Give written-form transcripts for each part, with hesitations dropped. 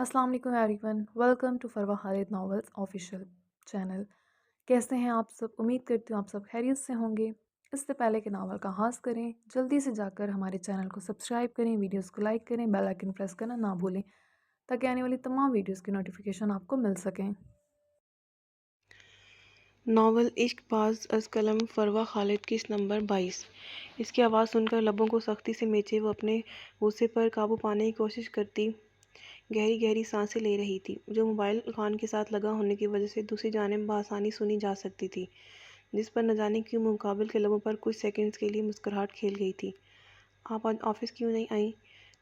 السلام علیکم everyone, welcome to Farwa Khalid novels official channel. کیسے ہیں آپ سب؟ امید کرتی ہوں آپ سب خیریت سے ہوں گے۔ اس سے پہلے کہ ناول کا آغاز کریں، جلدی سے جا کر ہمارے چینل کو سبسکرائب کریں، ویڈیوز کو لائک کریں، بیل آئکن پریس کرنا نہ بھولیں تاکہ آنے والی تمام ویڈیوز کی نوٹیفیکیشن آپ کو مل سکیں۔ ناول عشق باز از قلم فروا خالد کس نمبر 22۔ اس کی آواز سن کر لبوں کو سختی سے میچے وہ اپنے غصے پر قابو پانے کی کوشش کرتی گہری گہری سانسیں لے رہی تھی، جو موبائل کان کے ساتھ لگا ہونے کی وجہ سے دوسری جانب بآسانی سنی جا سکتی تھی، جس پر نہ جانے کیوں مقابل کے لبوں پر کچھ سیکنڈز کے لیے مسکراہٹ کھیل گئی تھی۔ آپ آج آفس کیوں نہیں آئیں؟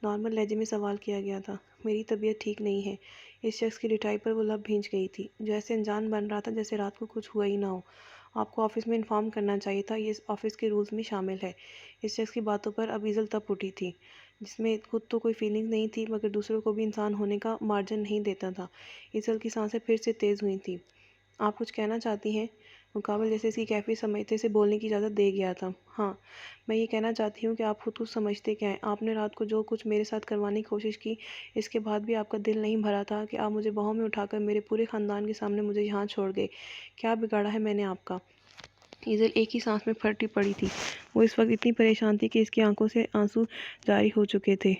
نارمل لہجے میں سوال کیا گیا تھا۔ میری طبیعت ٹھیک نہیں ہے۔ اس شخص کی رٹائی پر وہ لب بھینچ گئی تھی، جو ایسے انجان بن رہا تھا جیسے رات کو کچھ ہوا ہی نہ ہو۔ آپ کو آفس میں انفارم کرنا چاہیے تھا، یہ آفس کے رولز میں شامل ہے۔ اس شخص کی باتوں پر اب ایزل تپ اٹھی تھی، جس میں خود تو کوئی فیلنگ نہیں تھی مگر دوسروں کو بھی انسان ہونے کا مارجن نہیں دیتا تھا۔ ایزل کی سانسیں پھر سے تیز ہوئی تھیں۔ آپ کچھ کہنا چاہتی ہیں؟ مقابل جیسے اس کی کیفیت سمجھتے سے بولنے کی اجازت دے گیا تھا۔ ہاں، میں یہ کہنا چاہتی ہوں کہ آپ خود کچھ سمجھتے کیا ہیں؟ آپ نے رات کو جو کچھ میرے ساتھ کروانے کی کوشش کی، اس کے بعد بھی آپ کا دل نہیں بھرا تھا کہ آپ مجھے باہوں میں اٹھا کر میرے پورے خاندان کے سامنے مجھے یہاں چھوڑ گئے۔ کیا بگاڑا ہے میں نے آپ کا؟ ایزل ایک ہی سانس میں پھٹی پڑی تھی۔ وہ اس وقت اتنی پریشان تھی کہ اس کی آنکھوں سے آنسو جاری ہو چکے تھے۔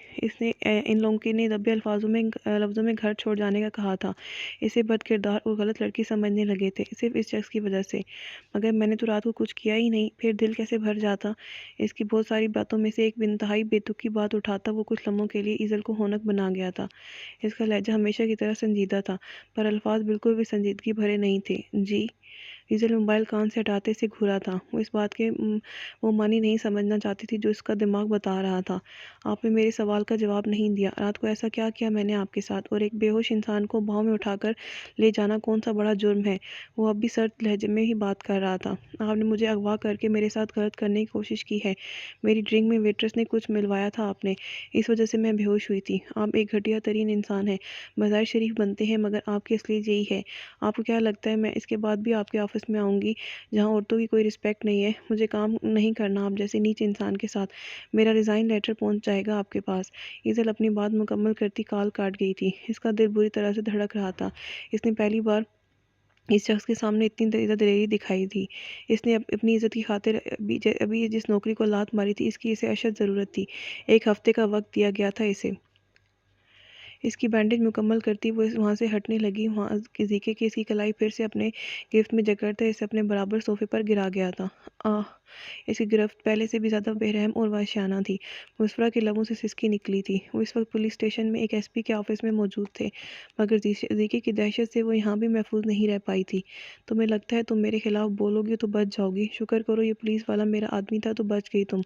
ان لوگوں نے دبے لفظوں میں گھر چھوڑ جانے کا کہا تھا۔ اسے بد کردار اور غلط لڑکی سمجھنے لگے تھے، صرف اس شخص کی وجہ سے۔ مگر میں نے تو رات کو کچھ کیا ہی نہیں، پھر دل کیسے بھر جاتا؟ اس کی بہت ساری باتوں میں سے ایک انتہائی بے تکی بات اٹھاتا وہ کچھ لمحوں کے لیے ایزل کو ہونک بنا گیا تھا۔ اس کا لہجہ ہمیشہ کی طرح سنجیدہ تھا، پر الفاظ بالکل بھی سنجیدگی بھرے نہیں تھے۔ جی؟ ایزل موبائل کان سے ہٹاتے سے گھورا تھا۔ وہ اس بات کے وہ معنی نہیں سمجھنا چاہتی تھی جو اس کا دماغ بتا رہا تھا۔ آپ نے میرے سوال کا جواب نہیں دیا۔ رات کو ایسا کیا کیا میں نے آپ کے ساتھ؟ اور ایک بے ہوش انسان کو باہوں میں اٹھا کر لے جانا کون سا بڑا جرم ہے؟ وہ اب بھی سرد لہجے میں ہی بات کر رہا تھا۔ آپ نے مجھے اغوا کر کے میرے ساتھ غلط کرنے کی کوشش کی ہے۔ میری ڈرنک میں ویٹرس نے کچھ ملوایا تھا آپ نے، اس وجہ سے میں بے ہوش ہوئی تھی۔ آپ ایک گھٹیا ترین انسان ہیں، بظاہر شریف بنتے ہیں مگر آپ کی اصلیت یہی ہے۔ آپ کو کیا لگتا ہے میں اس کے بعد بھی آپ کے آفس میں آؤں گی جہاں عورتوں کی کوئی رسپیکٹ نہیں ہے؟ مجھے کام نہیں کرنا آپ جیسے نیچ انسان کے ساتھ۔ میرا ریزائن لیٹر پہنچ جائے گا آپ کے پاس۔ ایزل اپنی بات مکمل کرتی کال کاٹ گئی تھی۔ اس کا دل بری طرح سے دھڑک رہا تھا۔ اس نے پہلی بار اس شخص کے سامنے اتنی دلیری دکھائی تھی۔ اس نے اپنی عزت کی خاطر ابھی جس نوکری کو لات ماری تھی، اس کی اسے اشد ضرورت تھی۔ ایک ہفتے کا وقت دیا گیا تھا اسے۔ اس کی بینڈیج مکمل کرتی وہ وہاں سے ہٹنے لگی، وہاں زیکے کی اس کی کلائی پھر سے اپنے گرفت میں جکڑتے اسے اپنے برابر صوفے پر گرا گیا تھا۔ آہ! اس کی گرفت پہلے سے بھی زیادہ بے رحم اور وحشیانہ تھی۔ مسفرہ کے لبوں سے سسکی نکلی تھی۔ وہ اس وقت پولیس اسٹیشن میں ایک ایس پی کے آفس میں موجود تھے، مگر زیکے کی دہشت سے وہ یہاں بھی محفوظ نہیں رہ پائی تھی۔ تمہیں لگتا ہے تم میرے خلاف بولو گی تو بچ جاؤ گی؟ شکر کرو یہ پولیس والا میرا آدمی تھا تو بچ گئی تم،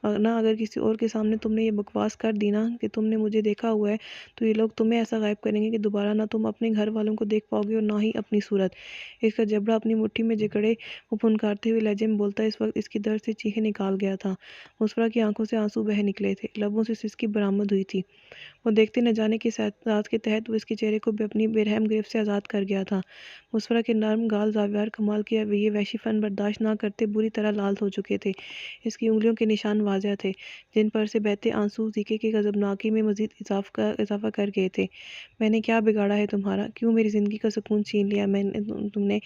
ورنہ اگر کسی اور کے سامنے تم نے یہ بکواس کر دی نا کہ تم نے مجھے دیکھا ہوا ہے، تو یہ لوگ تمہیں ایسا غائب کریں گے کہ دوبارہ نہ تم اپنے گھر والوں کو دیکھ پاؤ گے اور نہ ہی اپنی صورت۔ اس کا جبڑا اپنی مٹھی میں جکڑے وہ پھنکارتے ہوئے لہجے میں بولتا اس وقت اس کی درد سے چیخیں نکال گیا تھا۔ مسفرہ کی آنکھوں سے آنسو بہہ نکلے تھے، لبوں سے سسکی برآمد ہوئی تھی۔ وہ دیکھتے نہ جانے کی ساتھ کے تحت وہ اس کے چہرے کو اپنی بے رحم گرفت سے آزاد کر گیا تھا۔ مسفرہ کے نرم گال زاویار کمال کے یہ وحشی فن برداشت نہ کرتے بری طرح لال ہو چکے تھے۔ اس کی انگلیوں کے نشان واضح تھے، جن پر سے بہتے آنسو زیکے کی غضبناکی میں مزید اضافہ کر گئے تھے۔ میں نے کیا بگاڑا ہے تمہارا؟ کیوں میری زندگی کا سکون چھین لیا تم نے؟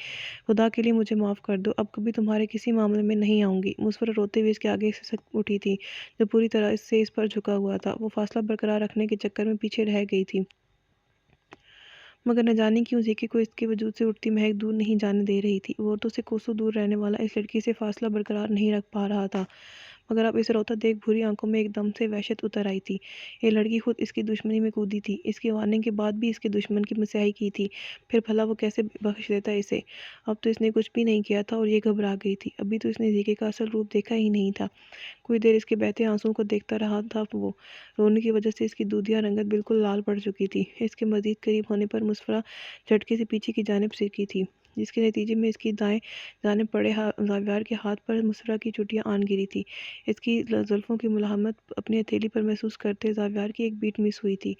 خدا کے لیے مجھے معاف کر دو، اب کبھی تمہارے کسی معاملے میں نہیں آؤں گی۔ مسفرہ روتے ہوئے اس کے آگے سے اٹھی تھی، جو پوری طرح اس پر جھکا ہوا تھا۔ وہ فاصلہ برقرار رکھنے کے چکر میں پیچھے رہ گئی تھی، مگر نہ جانے کیوں زیکے کو اس کے وجود سے اٹھتی مہک دور نہیں جانے دے رہی تھی۔ وہ عورتوں سے کوسوں دور رہنے والا اس لڑکی سے فاصلہ برقرار نہیں رکھ پا رہا تھا، مگر اب اسے روتا دیکھ بھوری آنکھوں میں ایک دم سے وحشت اتر آئی تھی۔ یہ لڑکی خود اس کی دشمنی میں کودی تھی، اس کی وارننگ کے بعد بھی اس کے دشمن کی مسیحی کی تھی، پھر بھلا وہ کیسے بخش دیتا اسے؟ اب تو اس نے کچھ بھی نہیں کیا تھا اور یہ گھبرا گئی تھی۔ ابھی تو اس نے زیکے کا اصل روپ دیکھا ہی نہیں تھا۔ کوئی دیر اس کے بہتے آنسوؤں کو دیکھتا رہا تھا۔ وہ رونے کی وجہ سے اس کی دودھیا رنگت بالکل لال پڑ چکی تھی۔ اس کے مزید قریب ہونے پر مسفرہ جھٹکے سے پیچھے کی جانب سرکی تھی، جس کے نتیجے میں اس کی دائیں جانب پڑے زاویار کے ہاتھ پر مسفرہ کی چوٹیاں آن گری تھی۔ اس کی زلفوں کی ملامت اپنی ہتھیلی پر محسوس کرتے زاویار کی ایک بیٹ مس ہوئی تھی۔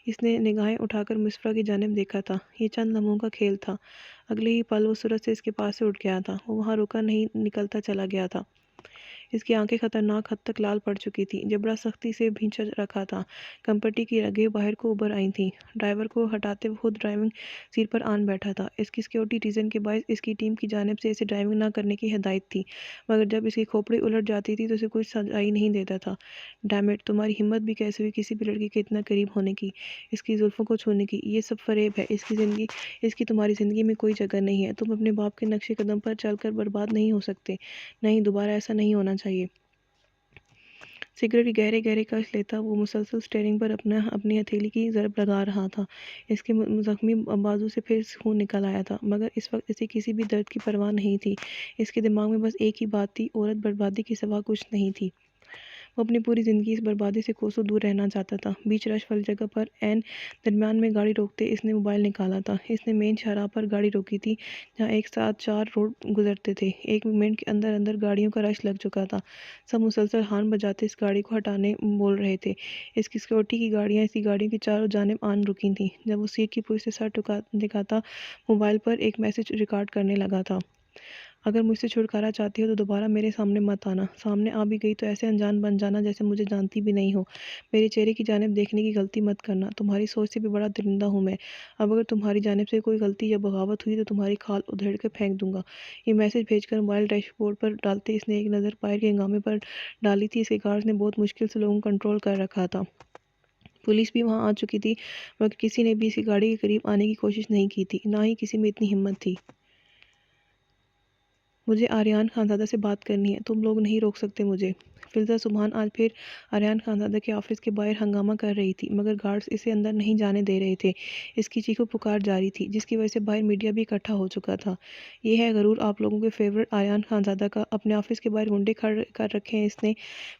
اس نے نگاہیں اٹھا کر مسفرہ کی جانب دیکھا تھا۔ یہ چند لمحوں کا کھیل تھا، اگلے ہی پل وہ سرعت سے اس کے پاس سے اٹھ گیا تھا۔ وہ وہاں رکا نہیں، نکلتا چلا گیا تھا۔ اس کی آنکھیں خطرناک حد تک لال پڑ چکی تھیں، جبڑا سختی سے بھینچ رکھا تھا، کمپٹی کی رگیں باہر کو ابھر آئی تھیں۔ ڈرائیور کو ہٹاتے وہ خود ڈرائیونگ سیٹ پر آن بیٹھا تھا۔ اس کی سیکیورٹی ریزن کے باعث اس کی ٹیم کی جانب سے اسے ڈرائیونگ نہ کرنے کی ہدایت تھی، مگر جب اس کی کھوپڑی الٹ جاتی تھی تو اسے کچھ سجائی نہیں دیتا تھا۔ ڈیم اٹ، تمہاری ہمت بھی کیسے ہوئی کسی بھی لڑکی کے اتنا قریب ہونے کی، اس کی زلفوں کو چھونے کی؟ یہ سب فریب ہے، اس کی تمہاری زندگی میں کوئی جگہ نہیں ہے۔ تم اپنے باپ کے نقش قدم پر چل کر برباد نہیں ہو سکتے۔ نہیں، دوبارہ ایسا نہیں ہونا چاہیے۔ سگریٹ کی گہرے گہرے کش لیتا وہ مسلسل سٹیئرنگ پر اپنی ہتھیلی کی ضرب لگا رہا تھا۔ اس کے زخمی بازو سے پھر خون نکل آیا تھا، مگر اس وقت اسے کسی بھی درد کی پرواہ نہیں تھی۔ اس کے دماغ میں بس ایک ہی بات تھی، عورت بربادی کے سوا کچھ نہیں تھی۔ وہ اپنی پوری زندگی اس بربادی سے کوسوں دور رہنا چاہتا تھا۔ بیچ رش والی جگہ پر عین درمیان میں گاڑی روکتے اس نے موبائل نکالا تھا۔ اس نے مین شاہراہ پر گاڑی روکی تھی، جہاں ایک ساتھ 4 روڈ گزرتے تھے۔ 1 منٹ کے اندر اندر گاڑیوں کا رش لگ چکا تھا۔ سب مسلسل ہارن بجاتے اس گاڑی کو ہٹانے بول رہے تھے۔ اس کی سیکورٹی کی گاڑیاں اس کی گاڑیوں کی چاروں جانب آن رکی تھیں۔ جب وہ سیٹ کی پشت سے سر دکھاتا موبائل پر ایک میسج ریکارڈ کرنے لگا تھا۔ اگر مجھ سے چھٹکارا چاہتی ہو تو دوبارہ میرے سامنے مت آنا۔ سامنے آ بھی گئی تو ایسے انجان بن جانا جیسے مجھے جانتی بھی نہیں ہو۔ میرے چہرے کی جانب دیکھنے کی غلطی مت کرنا۔ تمہاری سوچ سے بھی بڑا درندہ ہوں میں۔ اب اگر تمہاری جانب سے کوئی غلطی یا بغاوت ہوئی تو تمہاری کھال ادھیڑ کر پھینک دوں گا۔ یہ میسج بھیج کر موبائل ڈیش بورڈ پر ڈالتے اس نے ایک نظر فائر کے ہنگامے پر ڈالی تھی۔ اس کے گارڈز نے بہت مشکل سے لوگوں کو کنٹرول کر رکھا تھا۔ پولیس بھی وہاں آ چکی تھی، مگر کسی نے بھی اس کی گاڑی کے قریب آنے کی کوشش نہیں کی تھی، نہ ہی کسی میں اتنی ہمت تھی۔ مجھے آریان خانزادہ سے بات کرنی ہے، تم لوگ نہیں روک سکتے مجھے۔ فلزا سبحان آج پھر آریان خانزادہ کے آفس کے باہر ہنگامہ کر رہی تھی، مگر گارڈز اسے اندر نہیں جانے دے رہے تھے۔ اس کی چیخ و پکار جاری تھی، جس کی وجہ سے باہر میڈیا بھی اکٹھا ہو چکا تھا۔ یہ ہے غرور آپ لوگوں کے فیورٹ آریان خانزادہ کا، اپنے آفس کے باہر گنڈے کھڑے کر رکھے ہیں اس نے۔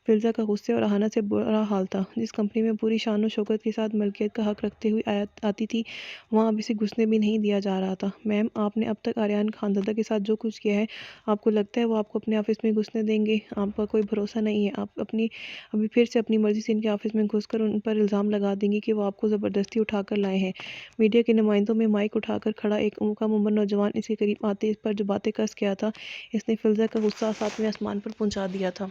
فلزا کا غصے اور اہانت سے برا حال تھا۔ جس کمپنی میں پوری شان و شوکت کے ساتھ ملکیت کا حق رکھتے ہوئے آتی تھی، وہاں اب اسے گھسنے بھی نہیں دیا جا رہا تھا۔ میم، آپ نے اب تک آریان خانزادہ کے ساتھ جو کچھ کیا ہے، آپ کو لگتا ہے وہ آپ کو اپنے آفس میں گھسنے دیں گے؟ آپ کا کوئی بھروسہ نہیں ہے۔ آپ ابھی پھر سے اپنی مرضی سے ان کے آفس میں گھس کر ان پر الزام لگا دیں گی کہ وہ آپ کو زبردستی اٹھا کر لائے ہیں۔ میڈیا کے نمائندوں میں مائک اٹھا کر کھڑا ایک کم عمر نوجوان اس کے قریب آتے اس پر جو باتیں کس کیا تھا، اس نے فلزا کا غصہ 7ویں آسمان پر پہنچا دیا تھا۔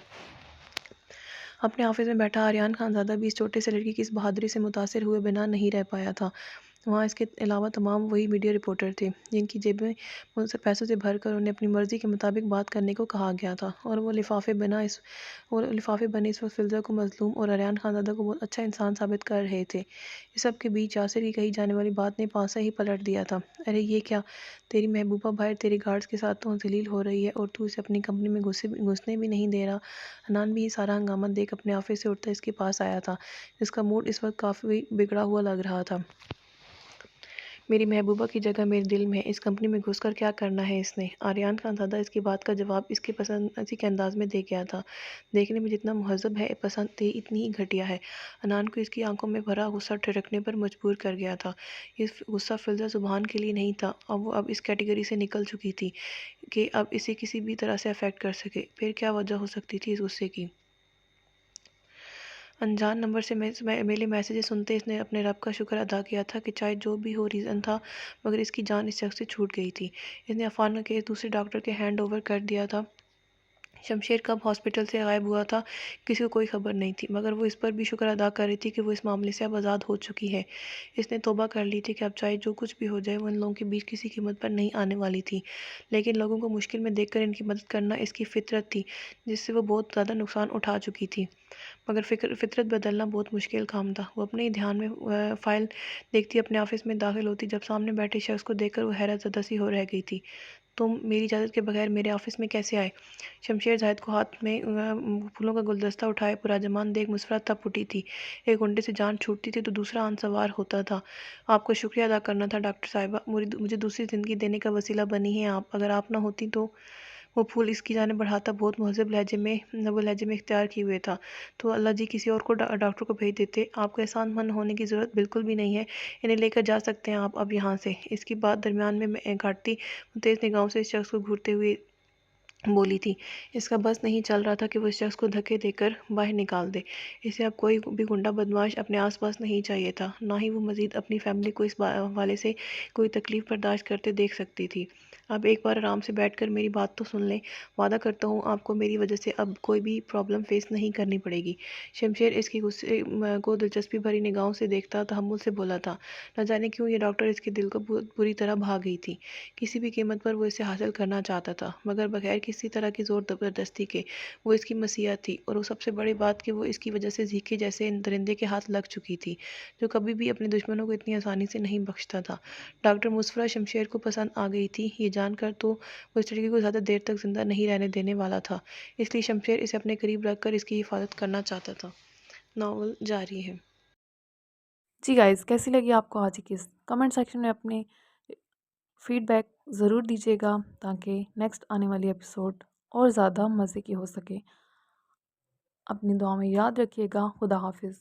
اپنے آفس میں بیٹھا آریان خانزادہ بھی اس چھوٹے سے لڑکی کی اس بہادری سے متاثر ہوئے بنا نہیں رہ پایا تھا۔ وہاں اس کے علاوہ تمام وہی میڈیا رپورٹر تھے، جن کی جیبیں پیسوں سے بھر کر انہیں اپنی مرضی کے مطابق بات کرنے کو کہا گیا تھا، اور وہ لفافے بنے اس وقت فلزا کو مظلوم اور آریان خانزادہ کو بہت اچھا انسان ثابت کر رہے تھے۔ اس سب کے بیچ یاسر کی کہی جانے والی بات نے پانسا ہی پلٹ دیا تھا۔ ارے یہ کیا، تیری محبوبہ باہر تیرے گارڈز کے ساتھ تو ذلیل ہو رہی ہے، اور تو اسے اپنی کمپنی میں گھسنے بھی نہیں دے رہا۔ حنان بھی یہ سارا ہنگامہ دیکھ اپنے آفس سے اٹھتا اس کے پاس آیا تھا، جس کا موڈ اس وقت کافی بگڑا ہوا لگ رہا تھا۔ میری محبوبہ کی جگہ میرے دل میں ہے، اس کمپنی میں گھس کر کیا کرنا ہے اس نے؟ آریان خانزادہ اس کی بات کا جواب اس کے انداز میں دے گیا تھا۔ دیکھنے میں جتنا مہذب ہے، پسند اتنی ہی گھٹیا ہے۔ حنان کو اس کی آنکھوں میں بھرا غصہ ٹھڑکنے پر مجبور کر گیا تھا۔ یہ غصہ فلزا سبحان کے لیے نہیں تھا، وہ اب اس کیٹیگری سے نکل چکی تھی کہ اب اسے کسی بھی طرح سے افیکٹ کر سکے۔ پھر کیا وجہ ہو سکتی تھی اس غصے کی؟ انجان نمبر سے میلے میسیجز سنتے اس نے اپنے رب کا شکر ادا کیا تھا کہ چاہے جو بھی ہو ریزن تھا، مگر اس کی جان اس شخص سے چھوٹ گئی تھی۔ اس نے عفان کا کیس دوسرے ڈاکٹر کے ہینڈ اوور کر دیا تھا۔ شمشیر کب ہاسپٹل سے غائب ہوا تھا، کسی کو کوئی خبر نہیں تھی، مگر وہ اس پر بھی شکر ادا کر رہی تھی کہ وہ اس معاملے سے اب آزاد ہو چکی ہے۔ اس نے توبہ کر لی تھی کہ اب چاہے جو کچھ بھی ہو جائے وہ ان لوگوں کے بیچ کسی قیمت پر نہیں آنے والی تھی۔ لیکن لوگوں کو مشکل میں دیکھ کر ان کی مدد کرنا اس کی فطرت تھی، جس سے وہ بہت زیادہ نقصان اٹھا چکی تھی، مگر فطرت بدلنا بہت مشکل کام تھا۔ وہ اپنے ہی دھیان میں فائل دیکھتی اپنے آفس میں داخل ہوتی، جب سامنے بیٹھے شخص کو دیکھ کر وہ حیرت زدہ سی ہو رہ گئی تھی۔ تم میری اجازت کے بغیر میرے آفس میں کیسے آئے؟ شمشیر زاہد کو ہاتھ میں پھولوں کا گلدستہ اٹھائے پراجمان دیکھ مسفرت تپ اٹھی تھی۔ ایک گھنٹے سے جان چھوٹتی تھی تو دوسرا آن سوار ہوتا تھا۔ آپ کو شکریہ ادا کرنا تھا ڈاکٹر صاحبہ، مجھے دوسری زندگی دینے کا وسیلہ بنی ہیں آپ۔ اگر آپ نہ ہوتی تو… وہ پھول اس کی جانب بڑھاتا بہت مہذب لہجے میں اختیار کیے ہوئے تھا، تو اللہ جی کسی اور کو ڈاکٹر کو بھیج دیتے۔ آپ کو احسان مند ہونے کی ضرورت بالکل بھی نہیں ہے، انہیں لے کر جا سکتے ہیں آپ اب یہاں سے۔ اس کی بات درمیان میں کاٹتی وہ تیز نگاہوں سے اس شخص کو گھورتے ہوئے بولی تھی۔ اس کا بس نہیں چل رہا تھا کہ وہ اس شخص کو دھکے دے کر باہر نکال دے۔ اسے اب کوئی بھی گنڈا بدماش اپنے آس پاس نہیں چاہیے تھا، نہ ہی وہ مزید اپنی فیملی کو اس حوالے سے کوئی تکلیف برداشت کرتے دیکھ سکتی تھی۔ آپ ایک بار آرام سے بیٹھ کر میری بات تو سن لیں۔ وعدہ کرتا ہوں آپ کو میری وجہ سے اب کوئی بھی پرابلم فیس نہیں کرنی پڑے گی۔ شمشیر اس کی غصے کو دلچسپی بھری نگاہوں سے دیکھتا تحمل سے بولا تھا۔ نہ جانے کیوں یہ ڈاکٹر اس کے دل کو بری طرح بھا گئی تھی۔ کسی بھی قیمت پر وہ اسے حاصل کرنا چاہتا تھا، مگر بغیر کسی طرح کی زور زبردستی کے۔ وہ اس کی مسیحا تھی، اور وہ سب سے بڑی بات کہ وہ اس کی وجہ سے زیکھے جیسے درندے کے ہاتھ لگ چکی تھی، جو کبھی بھی اپنے دشمنوں کو اتنی آسانی سے نہیں بخشتا تھا۔ ڈاکٹر مسفرہ شمشیر کو پسند آ گئی تھی، یہ جان کر تو وہ اس لڑکی کو زیادہ دیر تک زندہ نہیں رہنے دینے والا تھا، اس لیے شمشیر اسے اپنے قریب رکھ کر اس کی حفاظت کرنا چاہتا تھا۔ ناول جاری ہے۔ جی گائز، کیسی لگی آپ کو آج کی قسط؟ کمنٹ سیکشن میں اپنے فیڈ بیک ضرور دیجیے گا تاکہ نیکسٹ آنے والی ایپیسوڈ اور زیادہ مزے کی ہو سکے۔ اپنی دعا میں یاد رکھیے گا۔ خدا حافظ۔